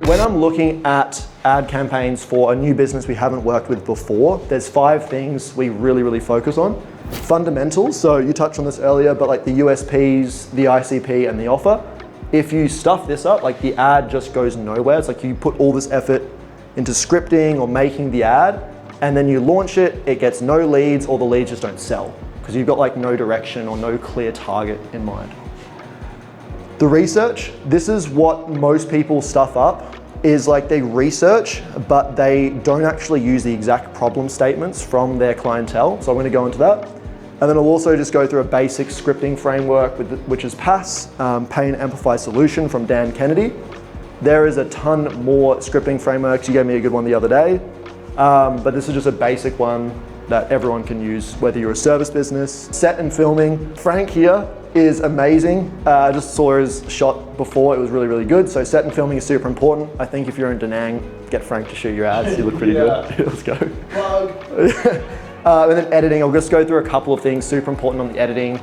When I'm looking at ad campaigns for a new business we haven't worked with before, there's 5 things we really focus on. Fundamentals, so you touched on this earlier, but like the USPs, the ICP, and the offer. If you stuff this up, like the ad just goes nowhere. It's like you put all this effort into scripting or making the ad, and then you launch it, it gets no leads, or the leads just don't sell because you've got like no direction or no clear target in mind. The research, this is what most people stuff up, is like they research, but they don't actually use the exact problem statements from their clientele. So I'm going to go into that. And then I'll also just go through a basic scripting framework, which is PASS, Pay and Amplify Solution from Dan Kennedy. There is a ton more scripting frameworks. You gave me a good one the other day, but this is just a basic one that everyone can use, whether you're a service business. Set and filming. Frank here is amazing. I just saw his shot before. It was really good. So set and filming is super important. I think if you're in Da Nang, get Frank to shoot your ads. You look pretty good. Let's go. Plug. And then editing, I'll just go through a couple of things super important on the editing.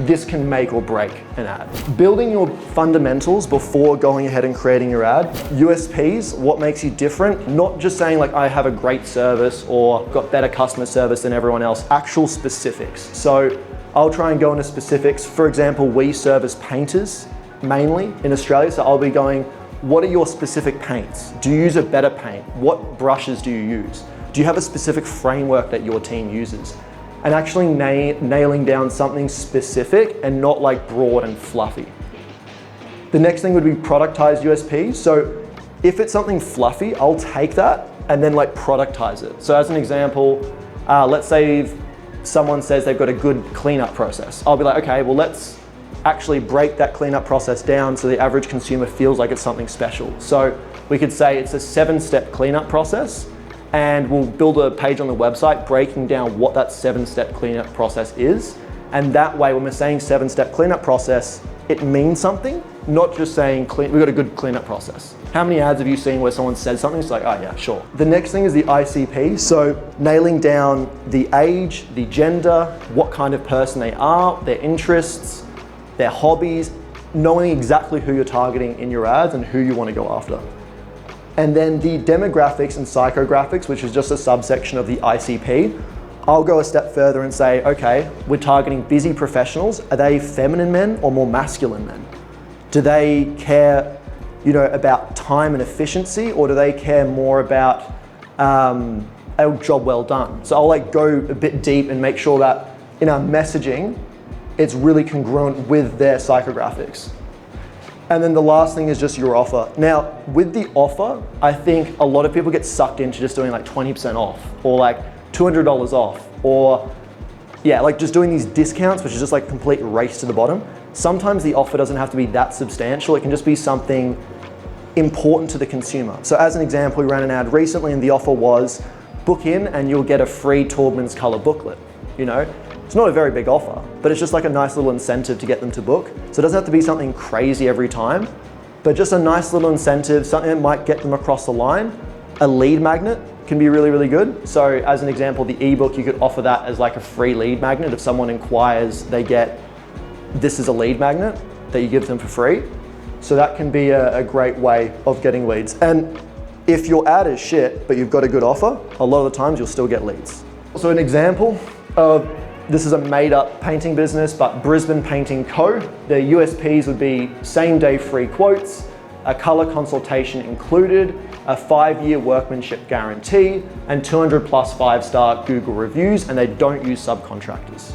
This can make or break an ad. Building your fundamentals before going ahead and creating your ad. USPs, what makes you different? Not just saying like I have a great service or got better customer service than everyone else, actual specifics. So I'll try and go into specifics. For example, we service painters mainly in Australia. So I'll be going, what are your specific paints? Do you use a better paint? What brushes do you use? Do you have a specific framework that your team uses? And actually nailing down something specific and not like broad and fluffy. The next thing would be productized USPs. So if it's something fluffy, I'll take that and then like productize it. So as an example, let's say someone says they've got a good cleanup process. I'll be like, okay, well let's actually break that cleanup process down so the average consumer feels like it's something special. So we could say it's a 7-step cleanup process, and we'll build a page on the website breaking down what that 7-step cleanup process is. And that way, when we're saying 7-step cleanup process, it means something, not just saying we've got a good cleanup process. How many ads have you seen where someone says something, it's like, oh yeah, sure. The next thing is the ICP. So nailing down the age, the gender, what kind of person they are, their interests, their hobbies, knowing exactly who you're targeting in your ads and who you want to go after. And then the demographics and psychographics, which is just a subsection of the ICP, I'll go a step further and say, okay, we're targeting busy professionals. Are they feminine men or more masculine men? Do they care, about time and efficiency, or do they care more about a job well done? So I'll go a bit deep and make sure that in our messaging, it's really congruent with their psychographics. And then the last thing is just your offer. Now, with the offer, I think a lot of people get sucked into just doing 20% off or $200 off or just doing these discounts, which is just complete race to the bottom. Sometimes the offer doesn't have to be that substantial. It can just be something important to the consumer. So as an example, we ran an ad recently and the offer was book in and you'll get a free Taubman's color booklet. It's not a very big offer, but it's just a nice little incentive to get them to book. So it doesn't have to be something crazy every time, but just a nice little incentive, something that might get them across the line. A lead magnet can be really good. So as an example, the ebook, you could offer that as a free lead magnet. If someone inquires, they get, this is a lead magnet that you give them for free. So that can be a great way of getting leads. And if your ad is shit, but you've got a good offer, a lot of the times you'll still get leads. So an example of, this is a made-up painting business, but Brisbane Painting Co. Their USPs would be same-day free quotes, a color consultation included, a 5-year workmanship guarantee, and 200+ 5-star Google reviews, and they don't use subcontractors.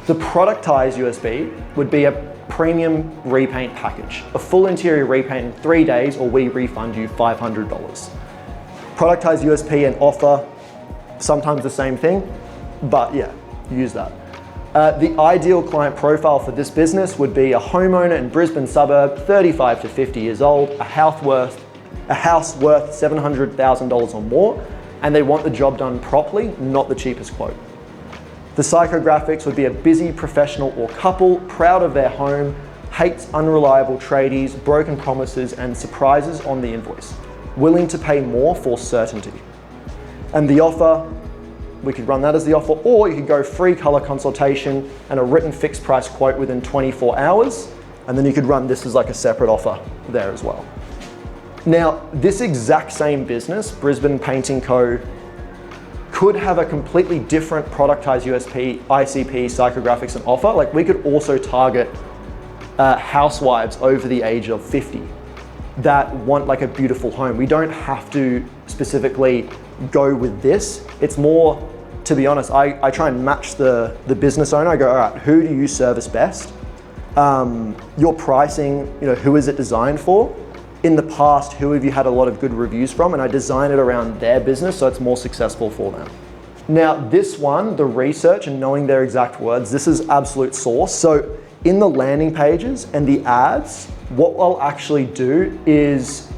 The productized USP would be a premium repaint package, a full interior repaint in 3 days, or we refund you $500. Productized USP and offer, sometimes the same thing, but yeah, use that. The ideal client profile for this business would be a homeowner in Brisbane suburb, 35 to 50 years old, a house worth $700,000 or more, and they want the job done properly, not the cheapest quote. The psychographics would be a busy professional or couple, proud of their home, hates unreliable tradies, broken promises, and surprises on the invoice, willing to pay more for certainty. And the offer, we could run that as the offer, or you could go free color consultation and a written fixed price quote within 24 hours, And then you could run this as like a separate offer there as well. Now, this exact same business, Brisbane Painting Co., could have a completely different productized USP, ICP, psychographics, and offer. Like we could also target housewives over the age of 50 that want like a beautiful home. We don't have to specifically go with this. It's more, to be honest, I try and match the business owner. I go, all right, who do you service best? Your pricing, who is it designed for? In the past, who have you had a lot of good reviews from? And I design it around their business so it's more successful for them. Now, this one, the research and knowing their exact words, this is absolute source. So in the landing pages and the ads, what I'll actually do is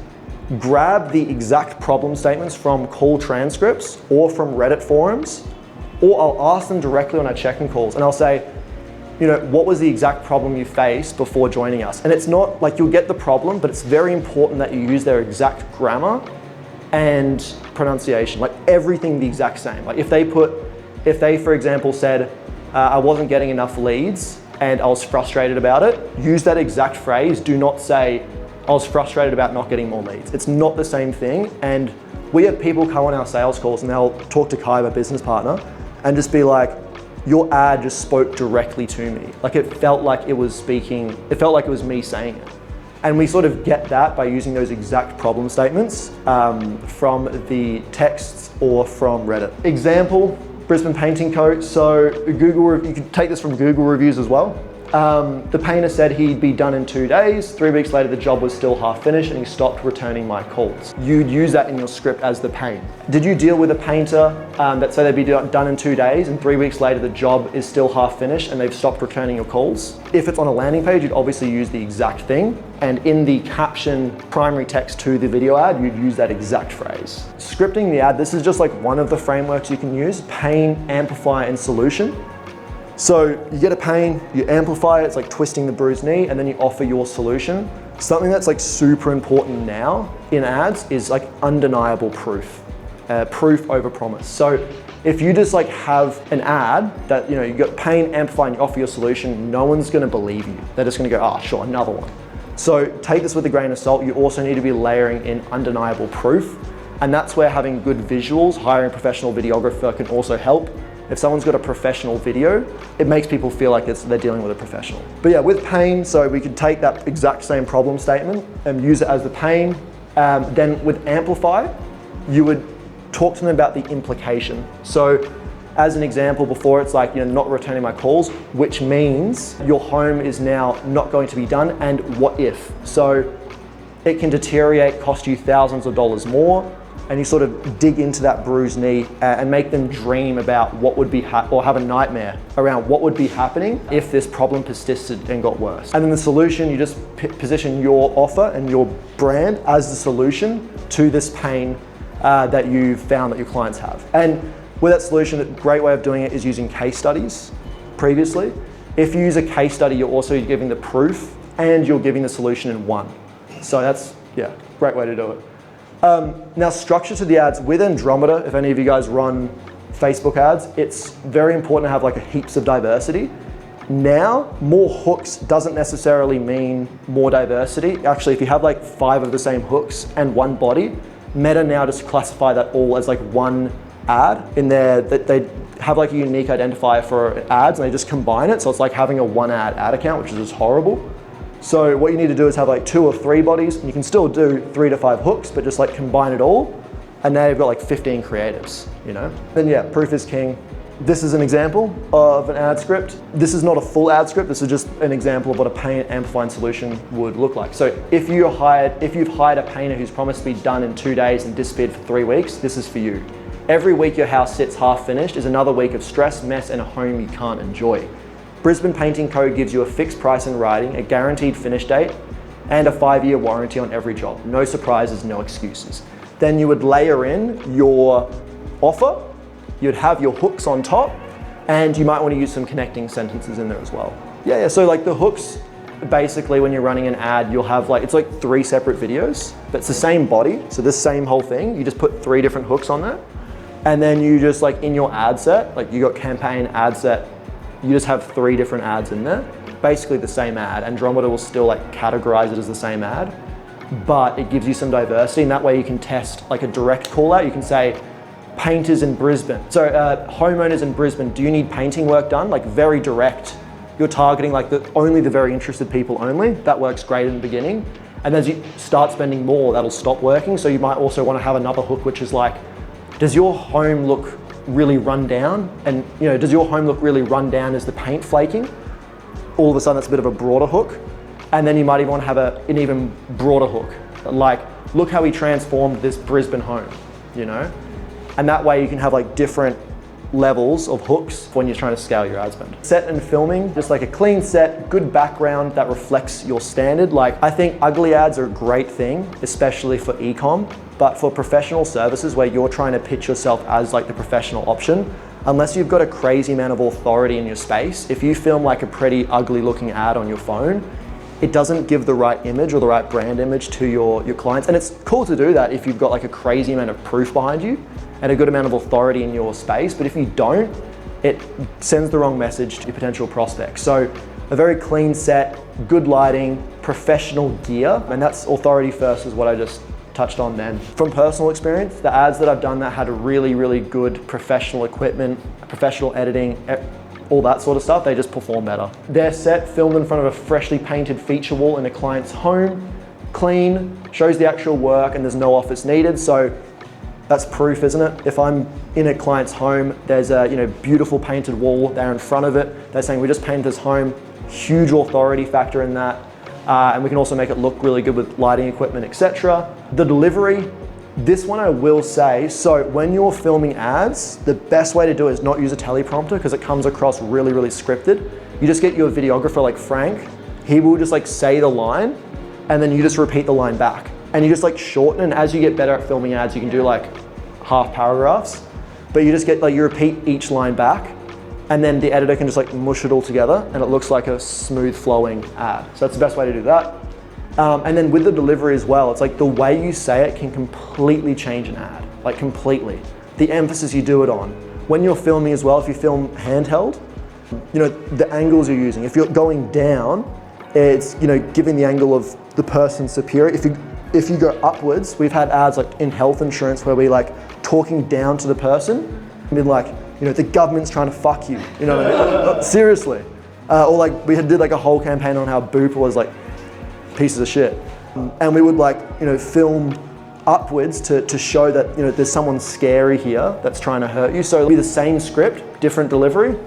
grab the exact problem statements from call transcripts or from Reddit forums, or I'll ask them directly on our check-in calls and I'll say, what was the exact problem you faced before joining us? And it's not like you'll get the problem, but it's very important that you use their exact grammar and pronunciation, like everything the exact same. Like if they, for example, said, I wasn't getting enough leads and I was frustrated about it, use that exact phrase. Do not say, I was frustrated about not getting more leads. It's not the same thing. And we have people come on our sales calls and they'll talk to Kai, my business partner, and just be like, your ad just spoke directly to me. Like it felt like it was me saying it. And we sort of get that by using those exact problem statements from the texts or from Reddit. Example, Brisbane Painting Co. So Google, you can take this from Google reviews as well. The painter said he'd be done in 2 days. 3 weeks later, the job was still half finished and he stopped returning my calls. You'd use that in your script as the pain. Did you deal with a painter that said they'd be done in 2 days and 3 weeks later, the job is still half finished and they've stopped returning your calls? If it's on a landing page, you'd obviously use the exact thing. And in the caption primary text to the video ad, you'd use that exact phrase. Scripting the ad, this is just like one of the frameworks you can use: pain, amplify, and solution. So you get a pain, you amplify it, it's like twisting the bruised knee, and then you offer your solution. Something that's like super important now in ads is like undeniable proof, proof over promise. So if you just like have an ad that, you got pain, amplify, and you offer your solution, no one's gonna believe you. They're just gonna go, oh, sure, another one. So take this with a grain of salt. You also need to be layering in undeniable proof. And that's where having good visuals, hiring a professional videographer can also help. If someone's got a professional video, it makes people feel like they're dealing with a professional. But yeah, with pain, so we could take that exact same problem statement and use it as the pain. Then with amplify, you would talk to them about the implication. So as an example before, it's like, not returning my calls, which means your home is now not going to be done, and what if? So it can deteriorate, cost you thousands of dollars more, and you sort of dig into that bruised knee and make them dream about what would be, or have a nightmare around what would be happening if this problem persisted and got worse. And then the solution, you just position your offer and your brand as the solution to this pain that you've found that your clients have. And with that solution, a great way of doing it is using case studies previously. If you use a case study, you're also giving the proof and you're giving the solution in one. So that's, great way to do it. Now, structure to the ads with Andromeda. If any of you guys run Facebook ads, it's very important to have like a heaps of diversity. Now, more hooks doesn't necessarily mean more diversity. Actually, if you have like 5 of the same hooks and one body, Meta now just classify that all as like one ad in there. That they have like a unique identifier for ads and they just combine it. So it's like having a one ad account, which is just horrible. So what you need to do is have like 2 or 3 bodies, and you can still do 3 to 5 hooks, but just like combine it all. And now you've got like 15 creatives, Then proof is king. This is an example of an ad script. This is not a full ad script. This is just an example of what a pain amplifying solution would look like. So if you've hired a painter who's promised to be done in 2 days and disappeared for 3 weeks, this is for you. Every week your house sits half finished is another week of stress, mess, and a home you can't enjoy. Brisbane Painting Co. gives you a fixed price in writing, a guaranteed finish date, and a 5-year warranty on every job. No surprises, no excuses. Then you would layer in your offer, you'd have your hooks on top, and you might want to use some connecting sentences in there as well. So like the hooks, basically when you're running an ad, you'll have it's like 3 separate videos, but it's the same body, so this same whole thing, you just put 3 different hooks on there. And then you just in your ad set, like you got campaign, ad set, you just have 3 different ads in there. basically the same ad. Andromeda will still like categorize it as the same ad, but it gives you some diversity, and that way you can test like a direct call out. You can say, painters in Brisbane. So homeowners in Brisbane, do you need painting work done? Like very direct. You're targeting like only the very interested people only. That works great in the beginning. And as you start spending more, that'll stop working. So you might also want to have another hook, which is like, does your home look really run down? And does your home look really run down as the paint flaking? All of a sudden that's a bit of a broader hook. And then you might even want to have an even broader hook. Like, look how he transformed this Brisbane home, And that way you can have like different levels of hooks when you're trying to scale your ad spend. Set and filming, just like a clean set, good background that reflects your standard. Like, I think ugly ads are a great thing, especially for e-com, but for professional services where you're trying to pitch yourself as like the professional option, unless you've got a crazy amount of authority in your space, if you film like a pretty ugly looking ad on your phone, it doesn't give the right image or the right brand image to your clients. And it's cool to do that if you've got like a crazy amount of proof behind you and a good amount of authority in your space. But if you don't, it sends the wrong message to your potential prospects. So a very clean set, good lighting, professional gear, and that's authority first is what I just touched on then. From personal experience, the ads that I've done that had a really, really good professional equipment, professional editing, all that sort of stuff, they just perform better. They're set, filmed in front of a freshly painted feature wall in a client's home, clean, shows the actual work, and there's no office needed. So that's proof, isn't it? If I'm in a client's home, there's a beautiful painted wall there in front of it. They're saying we just painted this home, huge authority factor in that. And we can also make it look really good with lighting equipment, etc. The delivery, this one I will say, so when you're filming ads, the best way to do it is not use a teleprompter because it comes across really, really scripted. You just get your videographer like Frank, he will just like say the line and then you just repeat the line back. And you just like shorten, and as you get better at filming ads, you can do like half paragraphs, but you just get like, you repeat each line back and then the editor can just like mush it all together and it looks like a smooth flowing ad. So that's the best way to do that. And then with the delivery as well, it's like the way you say it can completely change an ad, like completely. The emphasis you do it on. When you're filming as well, if you film handheld, the angles you're using. If you're going down, it's giving the angle of the person superior. If you go upwards, we've had ads like in health insurance where we like talking down to the person, and be like, the government's trying to fuck you. You know what I mean? Seriously. Or like we did like a whole campaign on how Bupa was like pieces of shit. And we would like, film upwards to show that, there's someone scary here that's trying to hurt you. So it'll be the same script, different delivery,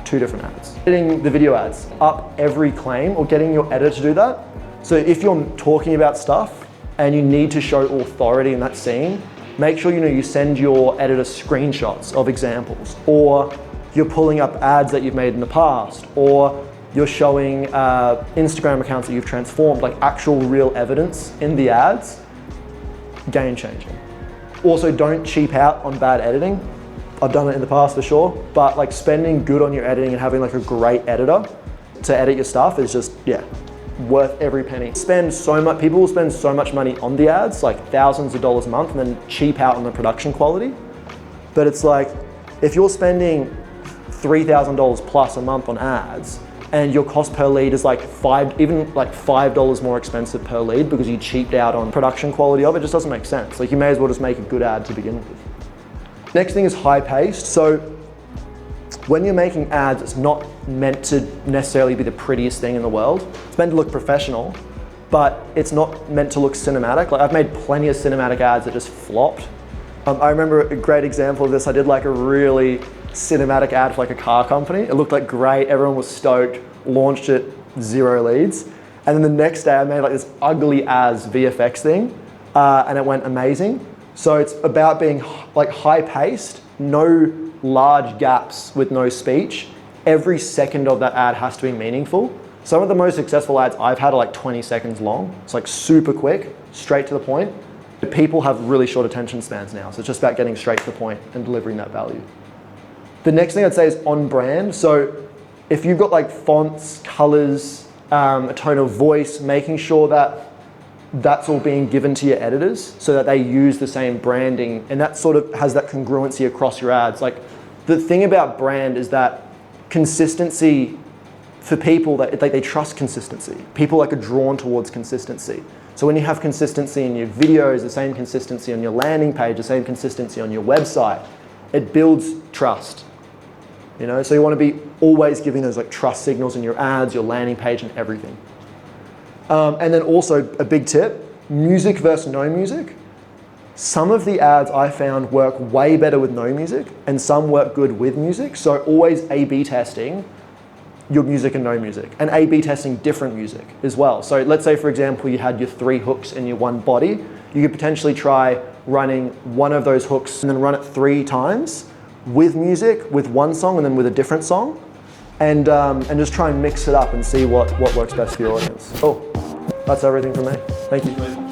2 different ads. Getting the video ads, up every claim or getting your editor to do that. So if you're talking about stuff and you need to show authority in that scene, make sure you send your editor screenshots of examples, or you're pulling up ads that you've made in the past, or you're showing Instagram accounts that you've transformed, like actual real evidence in the ads. Game changing. Also, don't cheap out on bad editing. I've done it in the past for sure, but like spending good on your editing and having like a great editor to edit your stuff is just, worth every penny. People will spend so much money on the ads, like thousands of dollars a month, and then cheap out on the production quality. But it's like, if you're spending $3,000 plus a month on ads, and your cost per lead is like $5 more expensive per lead because you cheaped out on production quality of it, just doesn't make sense. Like, you may as well just make a good ad to begin with. Next thing is high paced. So when you're making ads, it's not meant to necessarily be the prettiest thing in the world. It's meant to look professional, but it's not meant to look cinematic. Like, I've made plenty of cinematic ads that just flopped. I remember a great example of this. I did like a really cinematic ad for like a car company. It looked like great, everyone was stoked, launched it, 0 leads. And then the next day I made like this ugly as VFX thing and it went amazing. So it's about being like high paced, no large gaps with no speech. Every second of that ad has to be meaningful. Some of the most successful ads I've had are like 20 seconds long. It's like super quick, straight to the point. People have really short attention spans now, so it's just about getting straight to the point and delivering that value. The next thing I'd say is on brand. So if you've got like fonts, colors, a tone of voice, making sure that that's all being given to your editors so that they use the same branding, and that sort of has that congruency across your ads. Like, the thing about brand is that consistency for people that they trust consistency. People like are drawn towards consistency. So when you have consistency in your videos, the same consistency on your landing page, the same consistency on your website, it builds trust. You know, so you want to be always giving those like trust signals in your ads, your landing page, and everything. And then also a big tip: music versus no music. Some of the ads I found work way better with no music, and some work good with music. So always A/B testing your music and no music, and A/B testing different music as well. So let's say, for example, you had your 3 hooks in your one body. You could potentially try running one of those hooks and then run it 3 times with music, with one song, and then with a different song, and just try and mix it up and see what works best for your audience. Oh, that's everything from me. Thank you.